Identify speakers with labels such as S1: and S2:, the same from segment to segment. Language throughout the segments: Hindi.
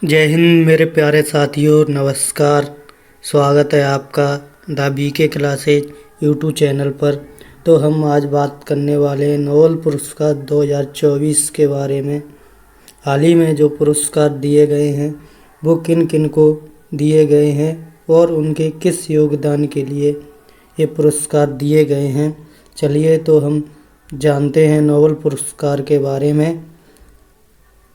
S1: जय हिंद मेरे प्यारे साथियों, नमस्कार। स्वागत है आपका the BK classes YouTube channel पर। तो हम आज बात करने वाले हैं नोबेल पुरस्कार 2024 के बारे में। हाल ही में जो पुरस्कार दिए गए हैं वो किन किन को दिए गए हैं और उनके किस योगदान के लिए ये पुरस्कार दिए गए हैं। चलिए तो हम जानते हैं नोबेल पुरस्कार के बारे में।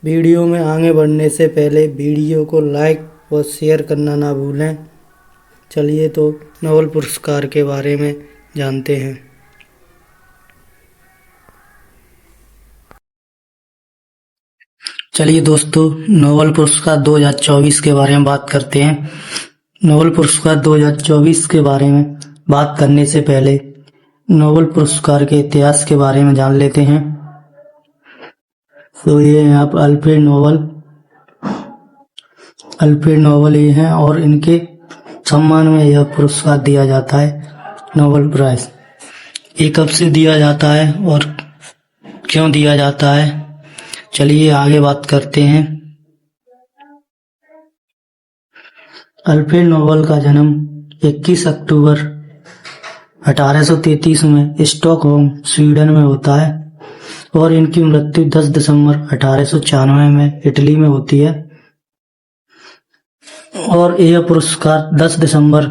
S1: वीडियो में आगे बढ़ने से पहले वीडियो को लाइक और शेयर करना ना भूलें। चलिए तो नोबेल पुरस्कार के बारे में जानते हैं। चलिए दोस्तों, नोबेल पुरस्कार 2024 के बारे में बात करते हैं। नोबेल पुरस्कार 2024 के बारे में बात करने से पहले नोबेल पुरस्कार के इतिहास के बारे में जान लेते हैं। तो ये हैं आप अल्फ्रेड नोबेल ये हैं और इनके सम्मान में यह पुरस्कार दिया जाता है, नोबेल प्राइज। ये कब से दिया जाता है और क्यों दिया जाता है, चलिए आगे बात करते हैं। अल्फ्रेड नोबेल का जन्म 21 अक्टूबर 1833 में स्टॉकहोम, स्वीडन में होता है और इनकी मृत्यु 10 दिसंबर 1896 में इटली में होती है। और यह पुरस्कार 10 दिसंबर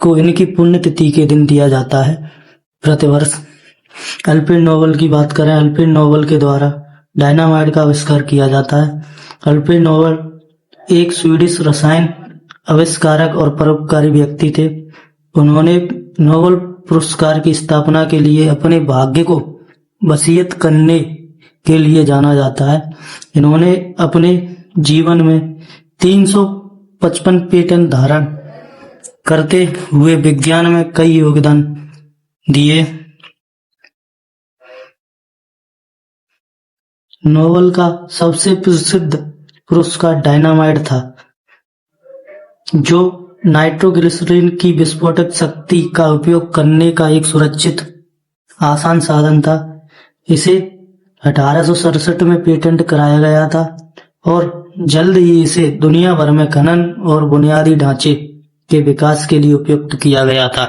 S1: को इनकी पुण्यतिथि के दिन दिया जाता है प्रतिवर्ष। अल्फ्रेड नोबेल की बात करें, अल्फ्रेड नोबेल के द्वारा डायनामाइट का आविष्कार किया जाता है। अल्फ्रेड नोबेल एक स्वीडिश रसायन आविष्कारक और परोपकारी व्यक्ति थे। उन्होंने नोबेल पुरस्कार की स्थापना के लिए अपने भाग्य को वसीयत करने के लिए जाना जाता है। इन्होंने अपने जीवन में 355 पेटेंट धारण करते हुए विज्ञान में कई योगदान दिए। नोबेल का सबसे प्रसिद्ध पुरस्कार डायनामाइट था, जो नाइट्रोग्लिसरीन की विस्फोटक शक्ति का उपयोग करने का एक सुरक्षित, आसान साधन था। इसे 1867 में पेटेंट कराया गया था और जल्द ही इसे दुनिया भर में खनन और बुनियादी ढांचे के विकास के लिए उपयुक्त किया गया था।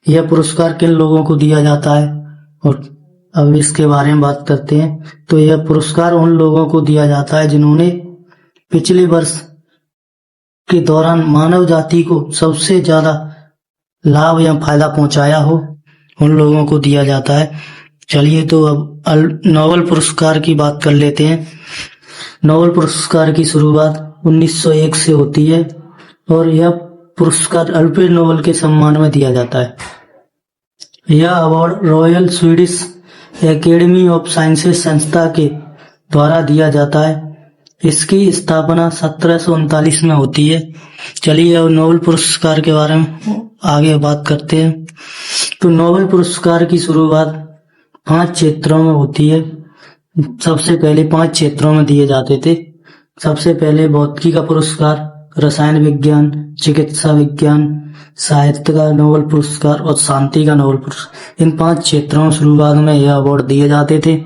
S1: यह पुरस्कार किन लोगों को दिया जाता है और अब इसके बारे में बात करते हैं। तो यह पुरस्कार उन लोगों को दिया जाता है जिन्होंने पिछले वर्ष के दौरान मानव जाति को सबसे ज्यादा लाभ या फायदा पहुंचाया हो, उन लोगों को दिया जाता है। चलिए तो अब नोबेल पुरस्कार की बात कर लेते हैं। नोबेल पुरस्कार की शुरुआत 1901 से होती है और यह पुरस्कार अल्फ्रेड नोबेल के सम्मान में दिया जाता है। यह award royal Swedish academy of sciences संस्था के द्वारा दिया जाता है। इसकी स्थापना 1739 में होती है। चलिए अब नोबेल पुरस्कार के बारे में आगे बात करते हैं। तो नोबेल पुरस्कार की शुरुआत 5 क्षेत्रों में होती है। सबसे पहले 5 क्षेत्रों में दिए जाते थे। सबसे पहले भौतिकी का पुरस्कार, रसायन विज्ञान, चिकित्सा विज्ञान, साहित्य का नोबेल पुरस्कार और शांति का नोबेल पुरस्कार। इन 5 क्षेत्रों में शुरुआत में यह अवार्ड दिए जाते थे।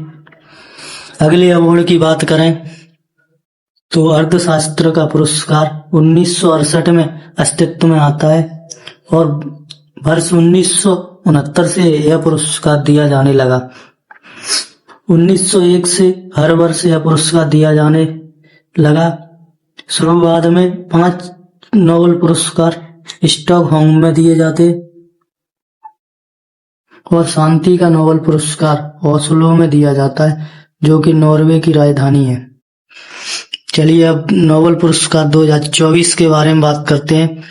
S1: अगले अवार्ड की बात करें तो अर्थशास्त्र का पुरस्कार 1968 में अस्तित्व में आता है और वर्ष 1969 से यह पुरस्कार दिया जाने लगा। 1901 से हर वर्ष यह पुरस्कार दिया जाने लगा। शुरुआत में 5 नोबेल पुरस्कार स्टॉकहोम में दिए जाते और शांति का नोबेल पुरस्कार ओस्लो में दिया जाता है, जो कि नॉर्वे की राजधानी है। चलिए अब नोबेल पुरस्कार 2024 के बारे में बात करते हैं।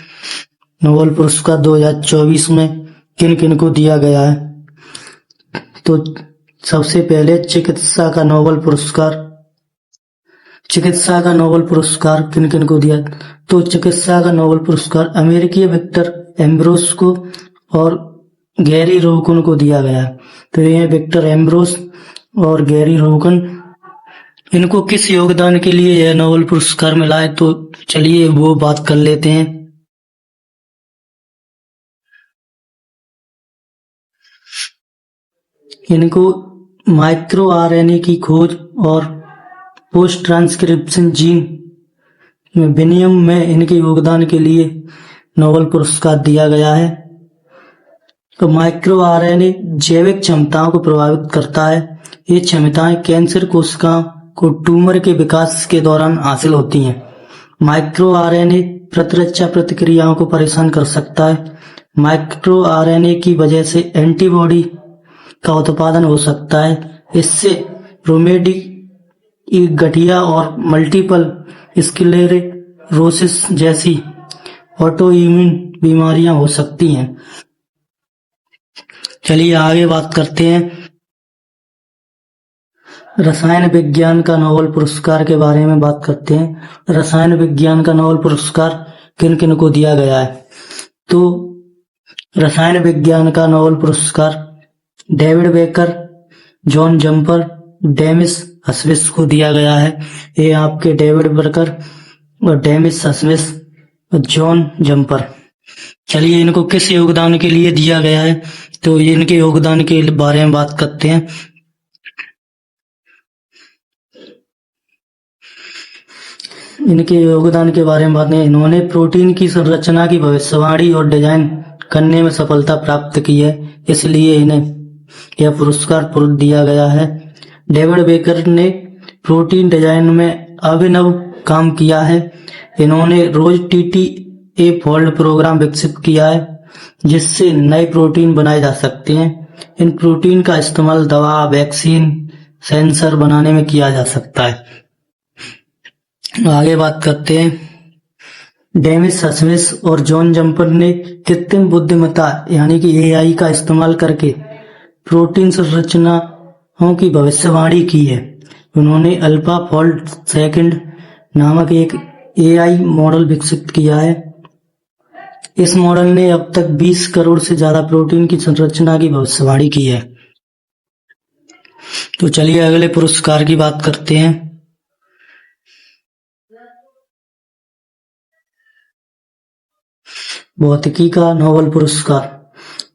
S1: नोबेल पुरस्कार 2024 में किन किन को दिया गया है। तो सबसे पहले चिकित्सा का नोबेल पुरस्कार किन किन को दिया। तो चिकित्सा का नोबेल पुरस्कार अमेरिकी विक्टर एम्ब्रोस को और गैरी रोकन को दिया गया। तो ये विक्टर एम्ब्रोस और गैरी रोकन, इनको किस योगदान के लिए यह नोबेल पुरस्कार मिला है, तो चलिए वो बात कर लेते हैं। इनको माइक्रो आरएनए की खोज और पोस्ट ट्रांसक्रिप्शन जीन विनिमय में इनके योगदान के लिए नोबेल पुरस्कार दिया गया है। तो माइक्रो आरएनए जैविक क्षमताओं को प्रभावित करता है। ये क्षमताएं कैंसर कोशिकाओं को ट्यूमर के विकास के दौरान हासिल होती हैं। माइक्रो आरएनए प्रतिरक्षा प्रतिक्रियाओं को परेशान कर सकता है। माइक्रो आरएनए की वजह से एंटीबॉडी का उत्पादन हो सकता है। इससे रोमेटिक गठिया और मल्टीपल स्क्लेरोसिस जैसी ऑटोइम्यून बीमारियां हो सकती हैं। चलिए आगे बात करते हैं रसायन विज्ञान का नोबेल पुरस्कार के बारे में बात करते हैं। रसायन विज्ञान का नोबेल पुरस्कार किन किन को दिया गया है? तो रसायन विज्ञान का नोबेल पुरस्कार David Baker, John Jumper, Demis हसविस को दिया गया है। ये आपके डेविड बेकर और डेमिस हसविस और जॉन जम्पर। चलिए इनको किस योगदान के लिए दिया गया है? तो इनके योगदान के बारे में बात करते हैं। इनके योगदान के बारे में बात नहीं, इन्होंने प्रोटीन की संरचना की भविष्यवाणी और डिजाइन करने में सफलता प्राप्त की है, इसलिए इन्हें यह पुरस्कार दिया गया है। डेविड बेकर ने प्रोटीन डिजाइन में अभिनव काम किया है। इन्होंने रोज TTA फोल्ड प्रोग्राम विकसित किया है, जिससे नए प्रोटीन बनाए जा सकते हैं। इन प्रोटीन का इस्तेमाल दवा, वैक्सीन, सेंसर बनाने में किया जा सकता है। आगे बात करते हैं डेमिस हसविस और जॉन जम्पर ने कृत्रिम बुद्धिमत्ता यानी कि AI का इस्तेमाल करके प्रोटीन संरचनाओं की भविष्यवाणी की है। उन्होंने अल्फा फोल्ड सेकंड नामक एक AI मॉडल विकसित किया है। इस मॉडल ने अब तक 20 करोड़ से ज्यादा प्रोटीन की संरचना की भविष्यवाणी की है। तो चलिए अगले पुरस्कार की बात करते हैं। भौतिकी का नोबेल पुरस्कार।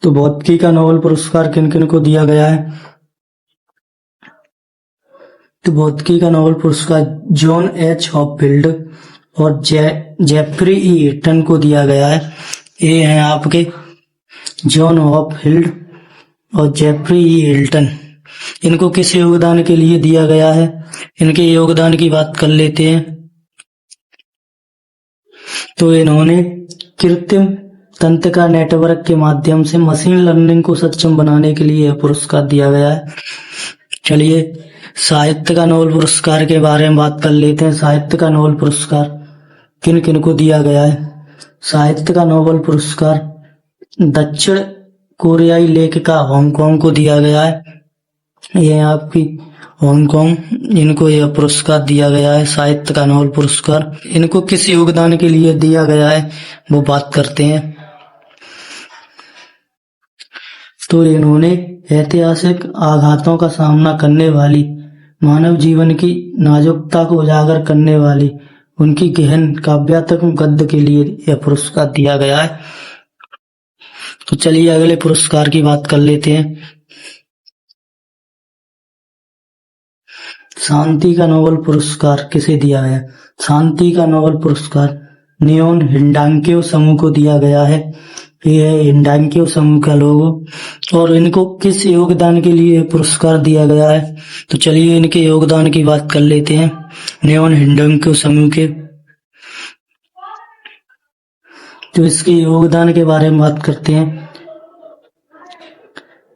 S1: तो भौतिकी का नोबेल पुरस्कार किन किन को दिया गया है? तो भौतिकी का नोबेल पुरस्कार जॉन H. हॉपफील्ड और जेफरी E. हिटन को दिया गया है। ये हैं आपके जॉन हॉपफील्ड और जेफरी E. हिटन। इनको किस योगदान के लिए दिया गया है? इनके योगदान की बात कर लेते हैं। तो इन्होंने कृत्रिम तंत्रिका नेटवर्क के माध्यम से मशीन लर्निंग को सक्षम बनाने के लिए यह पुरस्कार दिया गया है। चलिए साहित्य का नोबेल पुरस्कार के बारे में बात कर लेते हैं। साहित्य का नोबेल पुरस्कार किन किन को दिया गया है? साहित्य का नोबेल पुरस्कार दक्षिण कोरियाई लेखिका हांगकांग को दिया गया है। यह आपकी हांगकांग, इनको यह पुरस्कार दिया गया है साहित्य का नोबेल पुरस्कार। इनको किस योगदान के लिए दिया गया है वो बात करते हैं। तो इन्होंने ऐतिहासिक आघातों का सामना करने वाली मानव जीवन की नाजुकता को उजागर करने वाली उनकी गहन काव्यात्मक गद्य के लिए यह पुरस्कार दिया गया है। तो चलिए अगले पुरस्कार की बात कर लेते हैं। शांति का नोबेल पुरस्कार किसे दिया है? शांति का नोबेल पुरस्कार नियोन हिंडांक्यो समूह को दिया गया है। ये है हिंडांक्यो समूह का लोगो और इनको किस योगदान के लिए पुरस्कार दिया गया है? तो चलिए इनके योगदान की बात कर लेते हैं। नियोन हिंडांक्यो समूह के, तो इसके योगदान के बारे में बात करते हैं।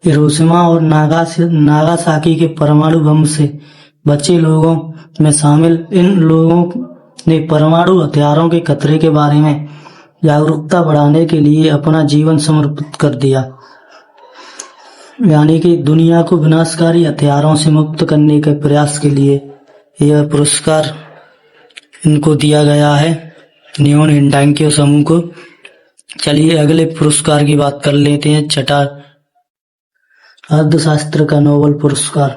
S1: हिरोशिमा और नागासाकी के परमाणु बम से बचे लोगों में शामिल इन लोगों ने परमाणु हथियारों के खतरे के बारे में जागरूकता बढ़ाने के लिए अपना जीवन समर्पित कर दिया, यानी कि दुनिया को विनाशकारी हथियारों से मुक्त करने के प्रयास के लिए यह पुरस्कार इनको दिया गया है, नियोन हिंडांक्यो समूह को। चलिए अगले पुरस्कार की बात कर लेते हैं। छठा अर्थशास्त्र का नोबेल पुरस्कार।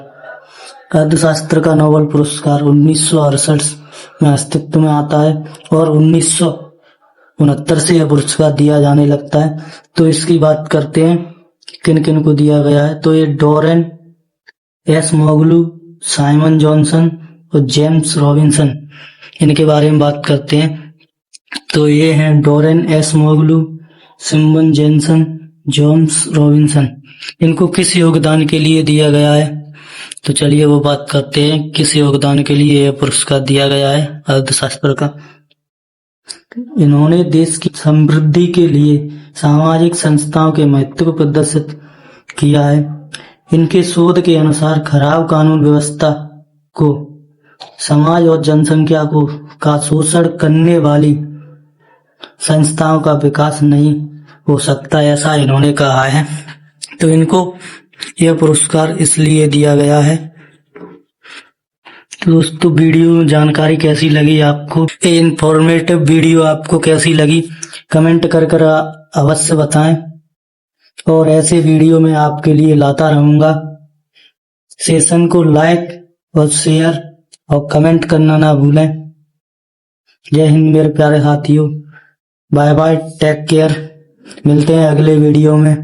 S1: अर्थशास्त्र का नोबेल पुरस्कार 1968 में अस्तित्व में आता है और 1969 से यह पुरस्कार दिया जाने लगता है। तो इसकी बात करते हैं किन किन को दिया गया है। तो ये Daron Acemoglu, Simon Johnson और जेम्स रॉबिन्सन, इनके बारे में बात करते हैं। तो ये हैं Daron Acemoglu, Simon Johnson, James Robinson. इनको किस योगदान के लिए दिया गया है? तो चलिए वो बात करते हैं किस योगदान के लिए यह पुरस्कार दिया गया है अर्थशास्त्र का। इन्होंने देश की समृद्धि के लिए सामाजिक संस्थाओं के महत्व को प्रदर्शित किया है। इनके शोध के अनुसार खराब कानून व्यवस्था को, समाज और जनसंख्या का शोषण करने वाली संस्थाओं का विकास नहीं हो सकता, ऐसा इन्होंने कहा है। तो इनको यह पुरस्कार इसलिए दिया गया है। तो दोस्तों वीडियो जानकारी कैसी लगी आपको? ये इंफॉर्मेटिव वीडियो आपको कैसी लगी कमेंट कर अवश्य बताएं, और ऐसे वीडियो मैं आपके लिए लाता रहूंगा। सेशन को लाइक और शेयर और कमेंट करना ना भूलें। जय हिंद मेरे प्यारे साथियों, बाय बाय, टेक केयर, मिलते हैं अगले वीडियो में।